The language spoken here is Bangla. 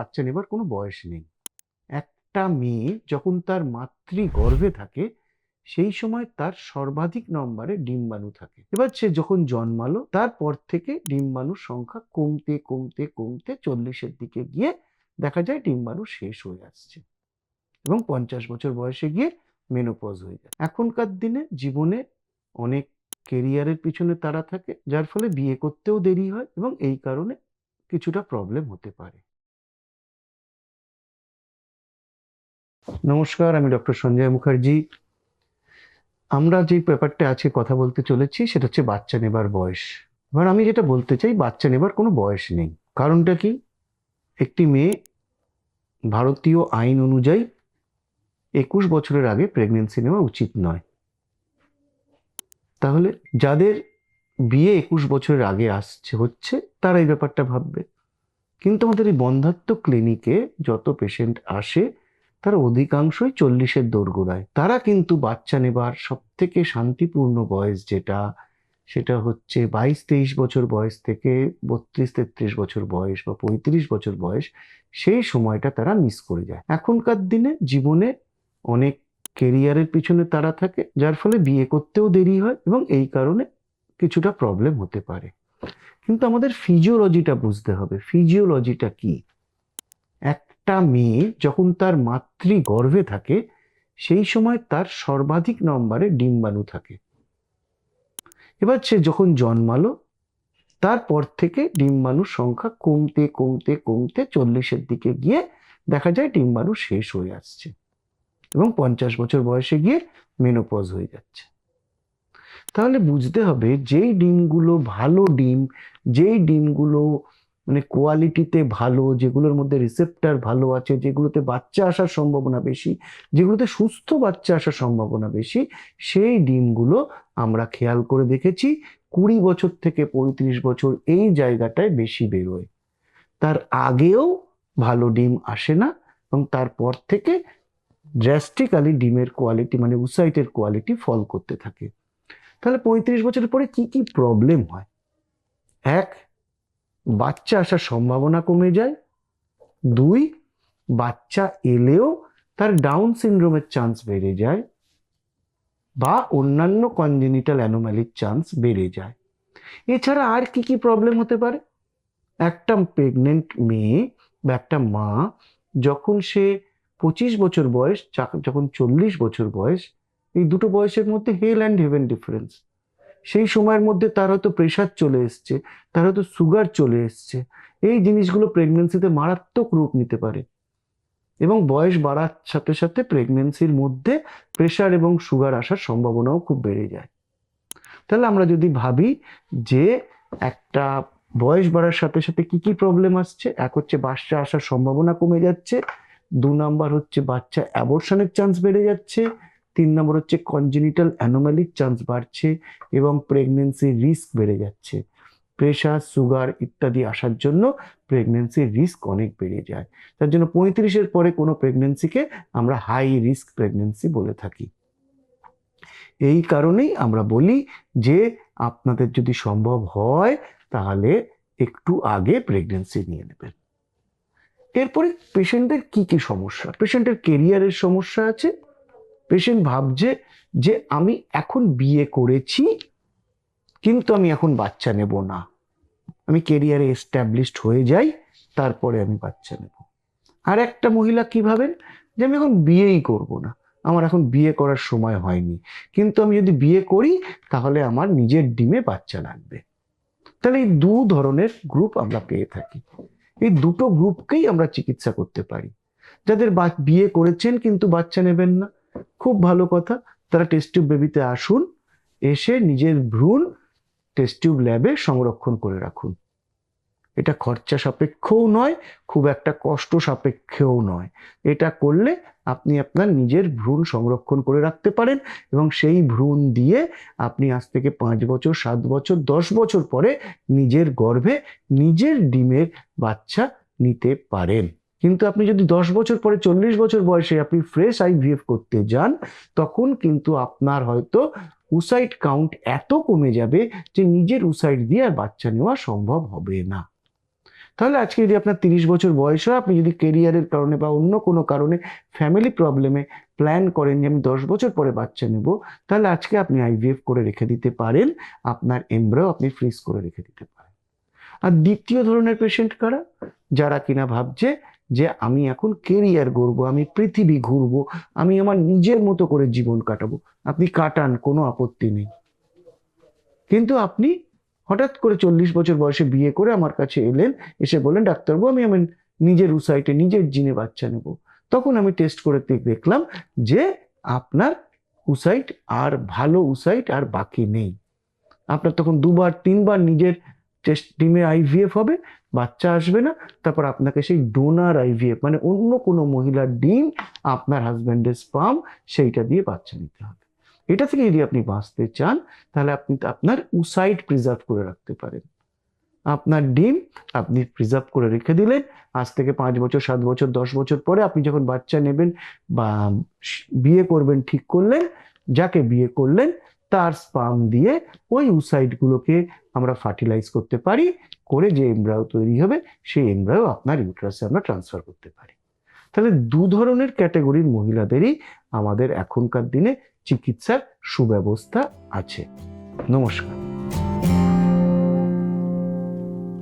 বাচ্চা নেবার কোনো বয়স নেই। একটা মেয়ে যখন তার মাতৃগর্ভে থাকে সেই সময় তার সর্বাধিক নম্বরে ডিম্বাণু থাকে। এবার সে যখন জন্মালো তারপর থেকে ডিম্বাণুর সংখ্যা কমতে কমতে কমতে 40-এর দিকে গিয়ে দেখা যায় ডিম্বাণু শেষ হয়ে আসছে এবং 50 বছর বয়সে গিয়ে মেনোপজ হয়ে যায়। এখনকার দিনে জীবনে অনেক কেরিয়ারের পিছনে তাড়া থাকে, যার ফলে বিয়ে করতেও দেরি হয় এবং এই কারণে কিছুটা প্রবলেম হতে পারে। নমস্কার, আমি ডক্টর সঞ্জয় মুখার্জি। আমরা যে ব্যাপারটা আজকে কথা বলতে চলেছি সেটা হচ্ছে বাচ্চা নেবার বয়স। এবার আমি যেটা বলতে চাই, বাচ্চা নেবার কোনো বয়স নেই। কারণটা কি? একটি মেয়ে ভারতীয় আইন অনুযায়ী 21 বছরের আগে প্রেগনেন্সি নেওয়া উচিত নয়। তাহলে যাদের বিয়ে 21 বছরের আগে হচ্ছে তারা এই ব্যাপারটা ভাববে। কিন্তু আমাদের এই বন্ধ্যাত্ব ক্লিনিকে যত পেশেন্ট আসে তারা অধিকাংশই 40-এর দোরগোড়ায়। তারা কিন্তু বাচ্চা নেবার সব থেকে শান্তিপূর্ণ বয়স যেটা, সেটা হচ্ছে 22-23 বছর বয়স থেকে 32-33 বছর বয়স বা 35 বছর বয়স, সেই সময়টা তারা মিস করে যায়। এখনকার দিনে জীবনে অনেক কেরিয়ারের পিছনে তাড়া থাকে, যার ফলে বিয়ে করতেও দেরি হয় এবং এই কারণে কিছুটা প্রবলেম হতে পারে। কিন্তু আমাদের ফিজিওলজিটা বুঝতে হবে। ফিজিওলজিটা কি? একটা মেয়ে যখন তার মাতৃগর্ভে থাকে সেই সময় তার সর্বাধিক নম্বরে ডিম্বাণু থাকে। এবার সে যখন জন্মালো তারপর থেকে ডিম্বাণুর সংখ্যা কমতে কমতে কমতে 40-এর দিকে গিয়ে দেখা যায় ডিম্বাণু শেষ হয়ে আসছে এবং 50 বছর বয়সে গিয়ে মেনোপজ হয়ে যাচ্ছে। তাহলে বুঝতে হবে যেই ডিমগুলো ভালো ডিম, যেই ডিমগুলো মানে কোয়ালিটিতে ভালো, যেগুলোর মধ্যে রিসেপ্টার ভালো আছে, যেগুলোতে বাচ্চা আসার সম্ভাবনা বেশি, যেগুলোতে সুস্থ বাচ্চা আসার সম্ভাবনা বেশি, সেই ডিমগুলো আমরা খেয়াল করে দেখেছি 20 বছর থেকে 35 বছর এই জায়গাটায় বেশি বেরোয়। তার আগেও ভালো ডিম আসে না এবং তারপর থেকে ড্রাস্টিক্যালি ডিমের কোয়ালিটি মানে উসাইটের কোয়ালিটি ফল করতে থাকে। তাহলে 35 বছরের পরে কি কি প্রবলেম হয়? এক, বাচ্চা আসার সম্ভাবনা কমে যায়। দুই, বাচ্চা এলেও তার ডাউন সিনড্রোমের চান্স বেড়ে যায় বা অন্যান্য কনজেনিটাল অ্যানোমালির চান্স বেড়ে যায়। এছাড়া আর কি কি প্রবলেম হতে পারে? একটা প্রেগনেন্ট মেয়ে বা একটা মা যখন সে 25 বছর বয়স, যখন 40 বছর বয়স, এই দুটো বয়সের মধ্যে হেল অ্যান্ড হেভেন ডিফারেন্স। সেই সময়ের মধ্যে তার হয়তো প্রেশার চলে এসছে, তার হয়তো সুগার চলে এসছে। এই জিনিসগুলো প্রেগনেন্সিতে মারাত্মক রূপ নিতে পারে এবং বয়স বাড়ার সাথে সাথে প্রেগনেন্সির মধ্যে প্রেশার এবং সুগার আসার সম্ভাবনাও খুব বেড়ে যায়। তাহলে আমরা যদি ভাবি যে একটা বয়স বাড়ার সাথে সাথে কি কি প্রবলেম আসছে, এক হচ্ছে বাচ্চা আসার সম্ভাবনা কমে যাচ্ছে, 2 নম্বর হচ্ছে বাচ্চা অ্যাবর্শনের চান্স বেড়ে যাচ্ছে, 3 নম্বর হচ্ছে কনজেনিটাল অ্যানোমালির চান্স বাড়ছে এবং প্রেগনেন্সির রিস্ক বেড়ে যাচ্ছে। প্রেশার, সুগার ইত্যাদি আসার জন্য প্রেগনেন্সির রিস্ক অনেক বেড়ে যায়। তার জন্য 35-এর পরে কোনো প্রেগনেন্সিকে আমরা হাই রিস্ক প্রেগনেন্সি বলে থাকি। এই কারণেই আমরা বলি যে আপনাদের যদি সম্ভব হয় তাহলে একটু আগে প্রেগনেন্সি নিয়ে নেবেন। এরপরে পেশেন্টদের কি কি সমস্যা? পেশেন্টের কেরিয়ারের সমস্যা আছে। পেশেন্ট ভাবছে যে আমি এখন বিয়ে করেছি কিন্তু আমি এখন বাচ্চা নেব না, আমি কেরিয়ারে এস্টাবলিশড হয়ে যাই তারপরে আমি বাচ্চা নেব। আর একটা মহিলা কি ভাবেন যে আমি এখন বিয়েই করব না, আমার এখন বিয়ে করার সময় হয়নি, কিন্তু আমি যদি বিয়ে করি তাহলে আমার নিজের ডিমে বাচ্চা লাগবে। তাহলে এই দু ধরনের গ্রুপ আমরা পেয়ে থাকি। এই দুটো গ্রুপকেই আমরা চিকিৎসা করতে পারি। যাদের বিয়ে করেছেন কিন্তু বাচ্চা নেবেন না, খুব ভালো কথা, তারা টেস্ট টিউব বেবিতে আসুন, এসে নিজের ভ্রূণ টেস্ট টিউব ল্যাবে সংরক্ষণ করে রাখুন। এটা খরচা সাপেক্ষও নয়, খুব একটা কষ্ট সাপেক্ষও নয়। এটা করলে আপনি আপনার নিজের ভ্রূণ সংরক্ষণ করে রাখতে পারেন এবং সেই ভ্রূণ দিয়ে আপনি আজ থেকে 5 বছর, 7 বছর, 10 বছর পরে নিজের গর্ভে নিজের ডিমের বাচ্চা নিতে পারেন। কিন্তু আপনি যদি 10 বছর পরে 40 বছর বয়সে আপনি ফ্রেশ আইভিএফ করতে যান, তখন কিন্তু আপনার হয়তো উসাইট কাউন্ট এত কমে যাবে যে নিজের উসাইট দিয়ে আর বাচ্চা নেওয়া সম্ভব হবে না। তাহলে আজকে যদি আপনার 30 বছর বয়স হয়, আপনি যদি কেরিয়ারের কারণে বা অন্য কোনো কারণে ফ্যামিলি প্রবলেমে প্ল্যান করেন যে আমি 10 বছর পরে বাচ্চা নেব, তাহলে আজকে আপনি আইভিএফ করে রেখে দিতে পারেন, আপনার এমব্রায়ো আপনি ফ্রিজ করে রেখে দিতে পারেন। আর দ্বিতীয় ধরনের পেশেন্ট কারা? যারা কিনা ভাবছে যে আমি এখন কেরিয়ার গড়বো, আমি পৃথিবী ঘুরবো, আমি আমার নিজের মতো করে জীবন কাটাবো। আপনি কাটান, কোনো আপত্তি নেই, কিন্তু আপনি হঠাৎ করে 40 বছর বয়সে বিয়ে করে আমার কাছে এলেন, এসে বললেন ডাক্তারবাবু আমি আমার নিজের উসাইটে নিজের জিনে বাচ্চা নেব। তখন আমি টেস্ট করে দেখলাম যে আপনার উসাইট আর ভালো উসাইট আর বাকি নেই। আপনার তখন 2-3 বার নিজের টেস্ট টিমে আইভিএফ হবে, বাচ্চা আসবে না, তারপর আপনাকে সেই ডোনার আইভিএফ মানে অন্য কোনো মহিলার ডিম, আপনার হাজব্যান্ডের স্পার্ম, সেইটা দিয়ে বাচ্চা নিতে হবে। এটা থেকে যদি আপনি বাঁচতে চান, তাহলে আপনি আপনার উসাইট প্রিজার্ভ করে রাখতে পারেন। আপনার ডিম আপনি প্রিজার্ভ করে রেখে দিলেন, আজ থেকে 5 বছর 7 বছর 10 বছর পরে আপনি যখন বাচ্চা নেবেন বা বিয়ে করবেন ঠিক করলেন, যাকে বিয়ে করলেন তার স্পার্ম দিয়ে ওই উসাইটগুলোকে আমরা ফার্টিলাইজ করতে পারি, করে যে এমব্রায়ো তৈরি হবে সেই এমব্রায়ো আপনার ইউটারাসে আমরা ট্রান্সফার করতে পারি। তাহলে দু ধরনের ক্যাটাগরির মহিলাদেরই আমাদের এখনকার দিনে চিকিৎসার সুব্যবস্থা আছে। নমস্কার।